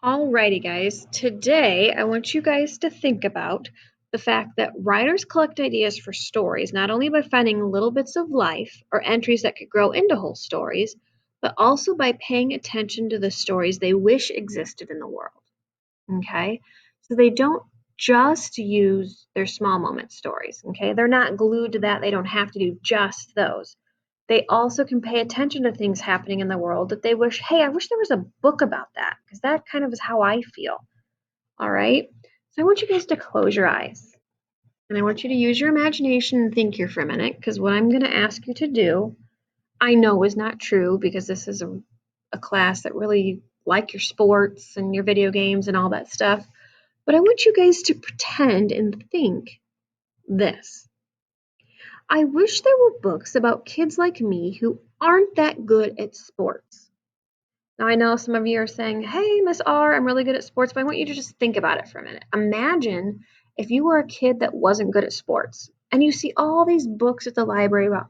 Alrighty, guys. Today, I want you guys to think about the fact that writers collect ideas for stories not only by finding little bits of life or entries that could grow into whole stories, but also by paying attention to the stories they wish existed in the world. Okay? So they don't just use their small moment stories. Okay? They're not glued to that. They don't have to do just those. They also can pay attention to things happening in the world that they wish, hey, I wish there was a book about that, because that kind of is how I feel. All right. So I want you guys to close your eyes and I want you to use your imagination and think here for a minute, because what I'm going to ask you to do, I know is not true because this is a class that really like your sports and your video games and all that stuff. But I want you guys to pretend and think this. I wish there were books about kids like me who aren't that good at sports. Now, I know some of you are saying, hey, Miss R, I'm really good at sports, but I want you to just think about it for a minute. Imagine if you were a kid that wasn't good at sports and you see all these books at the library about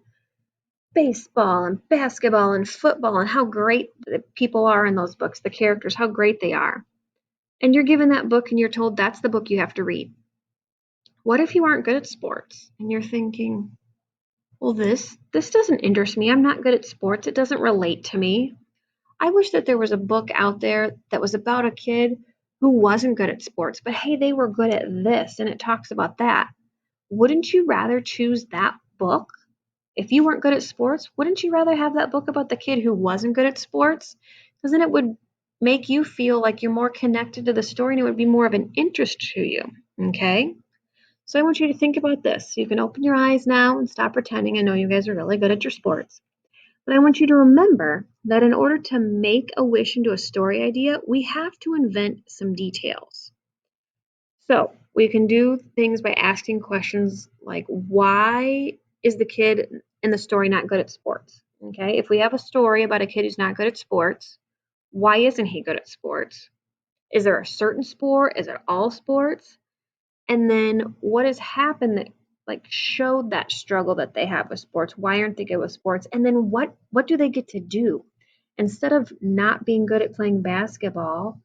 baseball and basketball and football and how great the people are in those books, the characters, how great they are. And you're given that book and you're told that's the book you have to read. What if you aren't good at sports and you're thinking, well, this doesn't interest me. I'm not good at sports. It doesn't relate to me. I wish that there was a book out there that was about a kid who wasn't good at sports, but hey, they were good at this and it talks about that. Wouldn't you rather choose that book? If you weren't good at sports, wouldn't you rather have that book about the kid who wasn't good at sports? Because then it would make you feel like you're more connected to the story and it would be more of an interest to you. Okay? So I want you to think about this. You can open your eyes now and stop pretending. I know you guys are really good at your sports. But I want you to remember that in order to make a wish into a story idea, we have to invent some details. So we can do things by asking questions like, why is the kid in the story not good at sports? Okay, if we have a story about a kid who's not good at sports, why isn't he good at sports? Is there a certain sport? Is it all sports? And then what has happened that like showed that struggle that they have with sports? Why aren't they good with sports? And then what do they get to do? Instead of not being good at playing basketball,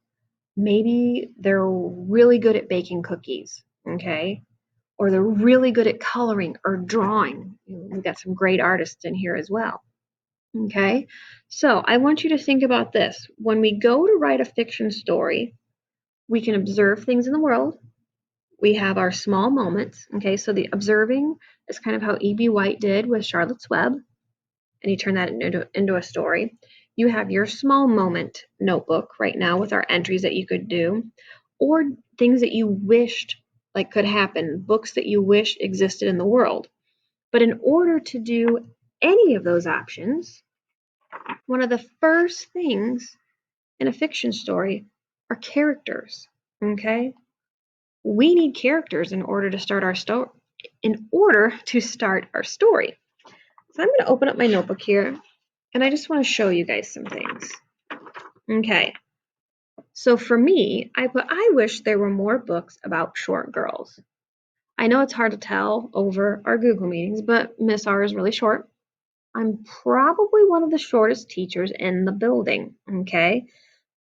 maybe they're really good at baking cookies, okay? Or they're really good at coloring or drawing. We've got some great artists in here as well. Okay? So, I want you to think about this. When we go to write a fiction story, we can observe things in the world, we have our small moments. Okay, so the observing is kind of how E.B. White did with Charlotte's Web, and he turned that into a story. You have your small moment notebook right now with our entries that you could do, or things that you wished like could happen, books that you wish existed in the world. But in order to do any of those options, one of the first things in a fiction story are characters. Okay, we need characters in order to start our story. In order to start our story. So I'm going to open up my notebook here, and I just want to show you guys some things. Okay. So for me, I wish there were more books about short girls. I know it's hard to tell over our Google meetings, but Miss R is really short. I'm probably one of the shortest teachers in the building. Okay.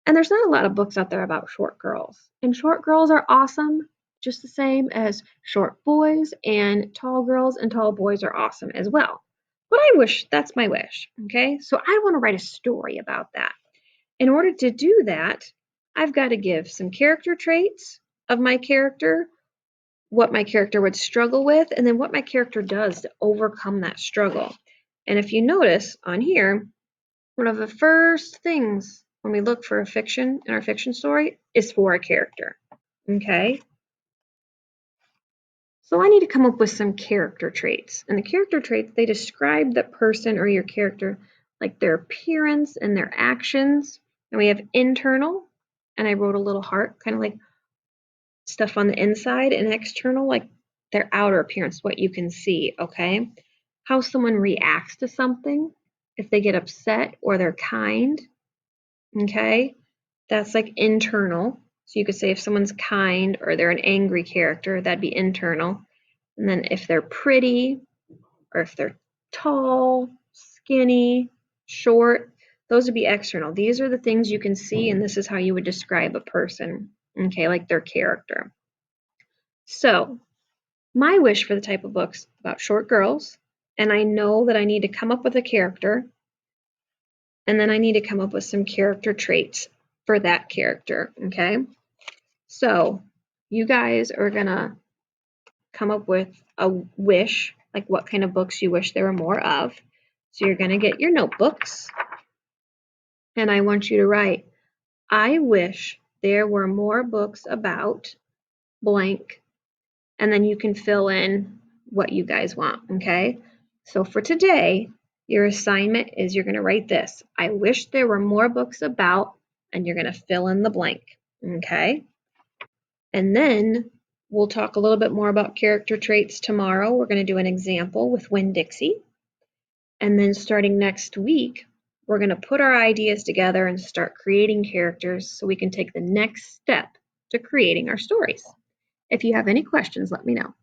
And there's not a lot of books out there about short girls. And short girls are awesome, just the same as short boys, and tall girls and tall boys are awesome as well. But I wish that's my wish. Okay. So I want to write a story about that. In order to do that, I've got to give some character traits of my character, what my character would struggle with, and then what my character does to overcome that struggle. And if you notice on here, one of the first things when we look for a fiction in our fiction story is for a character. Okay? So I need to come up with some character traits. And the character traits, they describe the person or your character, like their appearance and their actions. And we have internal, and I wrote a little heart, kind of like stuff on the inside, and external, like their outer appearance, what you can see, okay? How someone reacts to something, if they get upset or they're kind, okay? That's like internal. So you could say if someone's kind or they're an angry character, that'd be internal. And then if they're pretty or if they're tall, skinny, short, Those would be external. These are the things you can see, and this is how you would describe a person, okay, like their character. So, my wish for the type of books about short girls, and I know that I need to come up with a character, and then I need to come up with some character traits for that character, okay? So, you guys are gonna come up with a wish, like what kind of books you wish there were more of. So, you're gonna get your notebooks, and I want you to write, I wish there were more books about blank, and then you can fill in what you guys want, okay? So for today, your assignment is you're going to write this. I wish there were more books about, and you're going to fill in the blank, okay? And then we'll talk a little bit more about character traits tomorrow. We're going to do an example with Winn-Dixie. And then starting next week, we're going to put our ideas together and start creating characters so we can take the next step to creating our stories. If you have any questions, let me know.